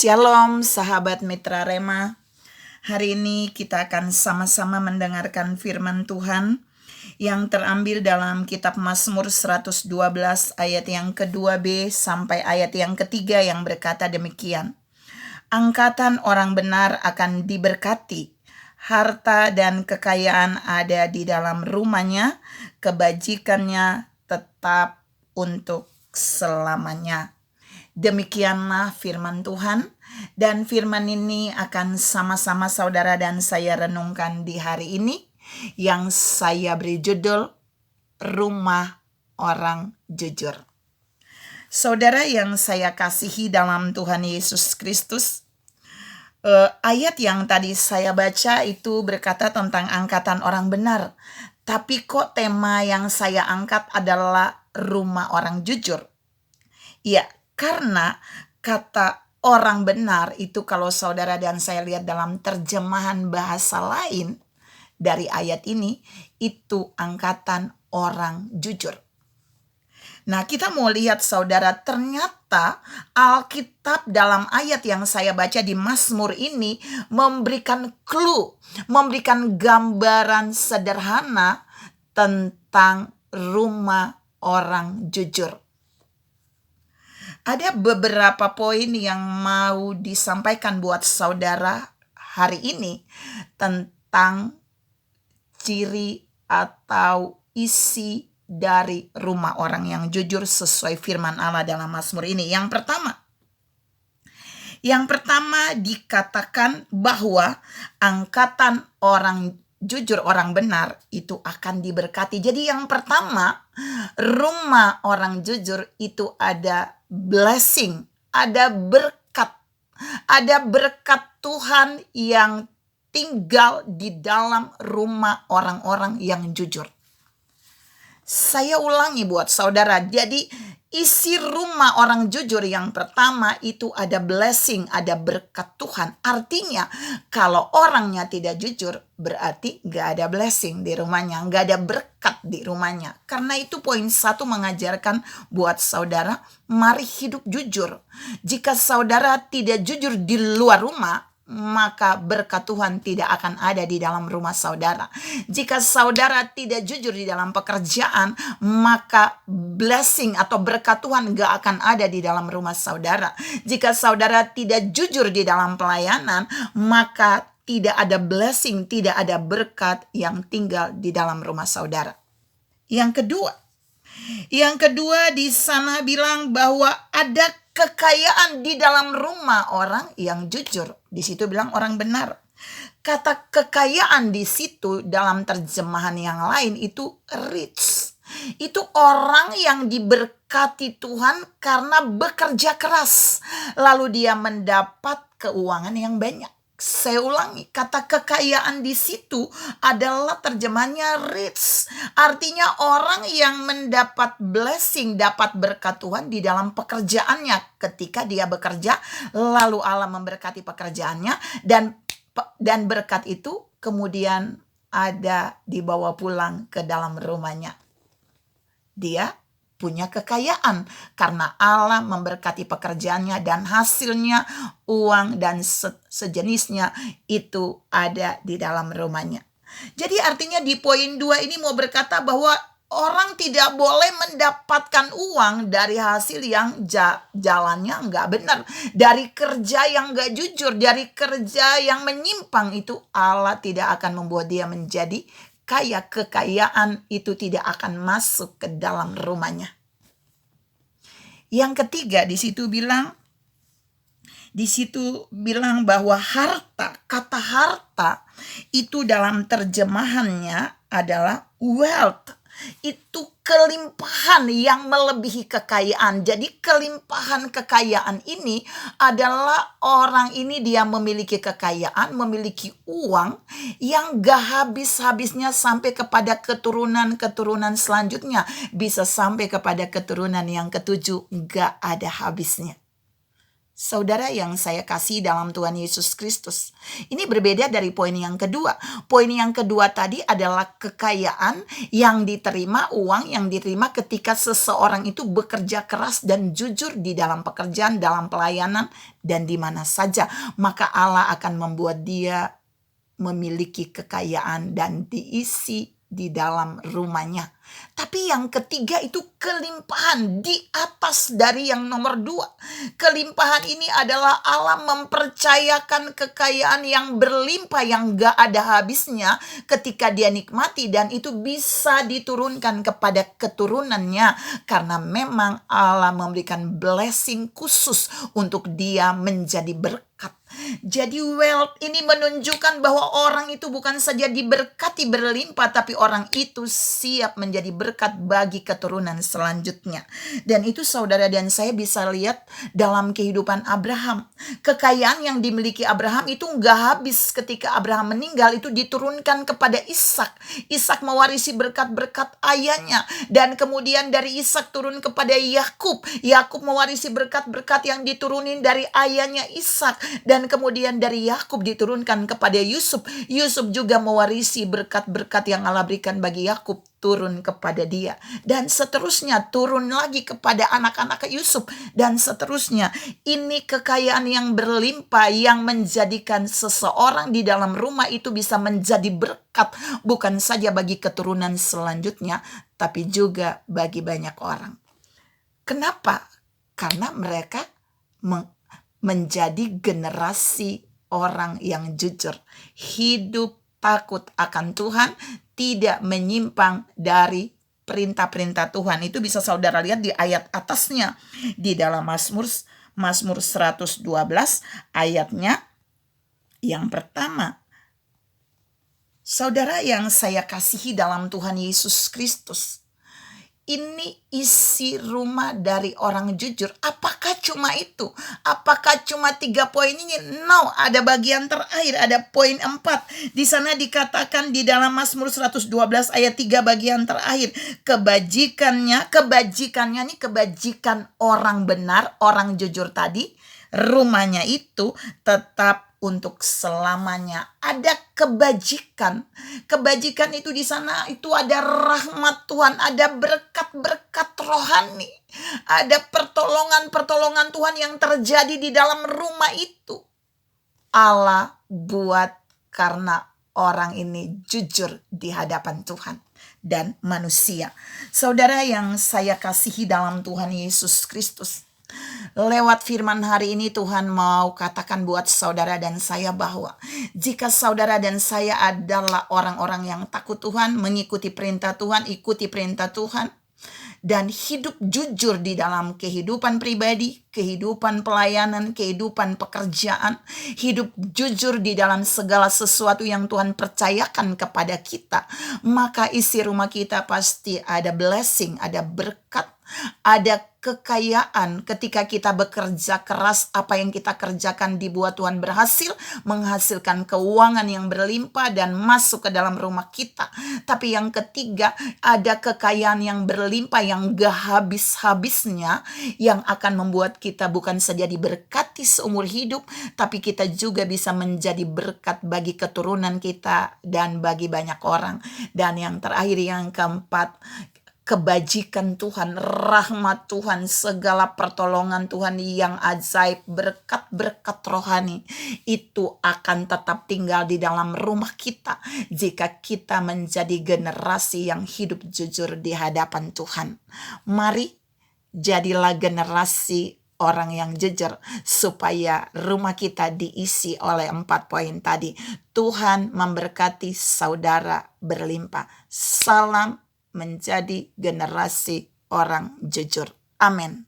Shalom sahabat Mitra Rema. Hari ini kita akan sama-sama mendengarkan firman Tuhan yang terambil dalam kitab Mazmur 112 ayat yang ke-2b sampai ayat yang ketiga yang berkata demikian. Angkatan orang benar akan diberkati, harta dan kekayaan ada di dalam rumahnya, kebajikannya tetap untuk selamanya. Demikianlah firman Tuhan, dan firman ini akan sama-sama saudara dan saya renungkan di hari ini yang saya beri judul Rumah Orang Jujur. Saudara yang saya kasihi dalam Tuhan Yesus Kristus, ayat yang tadi saya baca itu berkata tentang angkatan orang benar, tapi kok tema yang saya angkat adalah rumah orang jujur? Ya, karena kata orang benar itu kalau saudara dan saya lihat dalam terjemahan bahasa lain dari ayat ini, itu angkatan orang jujur. Nah, kita mau lihat saudara, ternyata Alkitab dalam ayat yang saya baca di Mazmur ini memberikan clue, memberikan gambaran sederhana tentang rumah orang jujur. Ada beberapa poin yang mau disampaikan buat saudara hari ini tentang ciri atau isi dari rumah orang yang jujur sesuai firman Allah dalam Mazmur ini. Yang pertama dikatakan bahwa angkatan orang jujur, orang benar itu akan diberkati. Jadi yang pertama, rumah orang jujur itu ada blessing, ada berkat Tuhan yang tinggal di dalam rumah orang-orang yang jujur. Saya ulangi buat saudara, jadi isi rumah orang jujur yang pertama itu ada blessing, ada berkat Tuhan. Artinya kalau orangnya tidak jujur berarti gak ada blessing di rumahnya, gak ada berkat di rumahnya. Karena itu poin 1 mengajarkan buat saudara, mari hidup jujur. Jika saudara tidak jujur di luar rumah, maka berkat Tuhan tidak akan ada di dalam rumah saudara. Jika saudara tidak jujur di dalam pekerjaan, maka blessing atau berkat Tuhan gak akan ada di dalam rumah saudara. Jika saudara tidak jujur di dalam pelayanan, maka tidak ada blessing, tidak ada berkat yang tinggal di dalam rumah saudara. Yang kedua di sana bilang bahwa ada kekayaan di dalam rumah orang yang jujur. Di situ bilang orang benar. Kata kekayaan di situ dalam terjemahan yang lain itu rich. Itu orang yang diberkati Tuhan karena bekerja keras. Lalu dia mendapat keuangan yang banyak. Saya ulangi, kata kekayaan di situ adalah terjemahannya rich. Artinya orang yang mendapat blessing, dapat berkat Tuhan di dalam pekerjaannya. Ketika dia bekerja, lalu Allah memberkati pekerjaannya dan berkat itu kemudian ada dibawa pulang ke dalam rumahnya. Dia punya kekayaan karena Allah memberkati pekerjaannya dan hasilnya uang dan sejenisnya itu ada di dalam rumahnya. Jadi artinya di poin 2 ini mau berkata bahwa orang tidak boleh mendapatkan uang dari hasil yang jalannya nggak benar, dari kerja yang nggak jujur, dari kerja yang menyimpang. Itu Allah tidak akan membuat dia menjadi kaya. Kekayaan itu tidak akan masuk ke dalam rumahnya. Yang ketiga di situ bilang bahwa harta, kata harta itu dalam terjemahannya adalah wealth. Itu kelimpahan yang melebihi kekayaan. Jadi kelimpahan kekayaan ini adalah orang ini dia memiliki kekayaan, memiliki uang yang gak habis-habisnya sampai kepada keturunan-keturunan selanjutnya. Bisa sampai kepada keturunan yang ke-7, gak ada habisnya. Saudara yang saya kasih dalam Tuhan Yesus Kristus, ini berbeda dari poin yang kedua. Poin yang kedua tadi adalah kekayaan yang diterima, uang yang diterima ketika seseorang itu bekerja keras dan jujur di dalam pekerjaan, dalam pelayanan, dan di mana saja. Maka Allah akan membuat dia memiliki kekayaan dan diisi di dalam rumahnya. Tapi yang ketiga itu kelimpahan di atas dari yang nomor 2. Kelimpahan ini adalah Allah mempercayakan kekayaan yang berlimpah, yang gak ada habisnya ketika dia nikmati, dan itu bisa diturunkan kepada keturunannya karena memang Allah memberikan blessing khusus untuk dia menjadi berkat. Jadi wealth ini menunjukkan bahwa orang itu bukan saja diberkati berlimpah, tapi orang itu siap menjadi berkat bagi keturunan selanjutnya. Dan itu saudara dan saya bisa lihat dalam kehidupan Abraham. Kekayaan yang dimiliki Abraham itu gak habis ketika Abraham meninggal, itu diturunkan kepada Ishak. Ishak mewarisi berkat-berkat ayahnya, dan kemudian dari Ishak turun kepada Yakub. Yakub mewarisi berkat-berkat yang diturunin dari ayahnya Ishak, dan kemudian dari Yakub diturunkan kepada Yusuf. Yusuf juga mewarisi berkat-berkat yang Allah berikan bagi Yakub, turun kepada dia, dan seterusnya turun lagi kepada anak-anak Yusuf, dan seterusnya. Ini kekayaan yang berlimpah yang menjadikan seseorang di dalam rumah itu bisa menjadi berkat, bukan saja bagi keturunan selanjutnya, tapi juga bagi banyak orang. Kenapa? Karena mereka menjadi generasi orang yang jujur, hidup takut akan Tuhan, tidak menyimpang dari perintah-perintah Tuhan. Itu bisa saudara lihat di ayat atasnya di dalam Mazmur 112 ayatnya yang pertama. Saudara yang saya kasihi dalam Tuhan Yesus Kristus, ini isi rumah dari orang jujur. Apakah cuma itu? Apakah cuma 3 poin ini? No, ada bagian terakhir, ada poin 4. Di sana dikatakan di dalam Mazmur 112 ayat 3 bagian terakhir, kebajikannya nih kebajikan orang benar, orang jujur tadi, rumahnya itu tetap untuk selamanya. Ada kebajikan. Kebajikan itu di sana itu ada rahmat Tuhan, ada berkat-berkat rohani, ada pertolongan-pertolongan Tuhan yang terjadi di dalam rumah itu. Allah buat karena orang ini jujur di hadapan Tuhan dan manusia. Saudara yang saya kasihi dalam Tuhan Yesus Kristus, lewat firman hari ini Tuhan mau katakan buat saudara dan saya bahwa jika saudara dan saya adalah orang-orang yang takut Tuhan, mengikuti perintah Tuhan, ikuti perintah Tuhan, dan hidup jujur di dalam kehidupan pribadi, kehidupan pelayanan, kehidupan pekerjaan, hidup jujur di dalam segala sesuatu yang Tuhan percayakan kepada kita, maka isi rumah kita pasti ada blessing, ada berkat, ada kekayaan. Ketika kita bekerja keras, apa yang kita kerjakan dibuat Tuhan berhasil, menghasilkan keuangan yang berlimpah dan masuk ke dalam rumah kita. Tapi yang ketiga, ada kekayaan yang berlimpah yang gak habis-habisnya, yang akan membuat kita bukan saja diberkati seumur hidup, tapi kita juga bisa menjadi berkat bagi keturunan kita dan bagi banyak orang. Dan yang terakhir, yang keempat, kebajikan Tuhan, rahmat Tuhan, segala pertolongan Tuhan yang ajaib, berkat-berkat rohani itu akan tetap tinggal di dalam rumah kita jika kita menjadi generasi yang hidup jujur di hadapan Tuhan. Mari jadilah generasi orang yang jujur supaya rumah kita diisi oleh 4 poin tadi. Tuhan memberkati saudara berlimpah. Salam menjadi generasi orang jujur. Amin.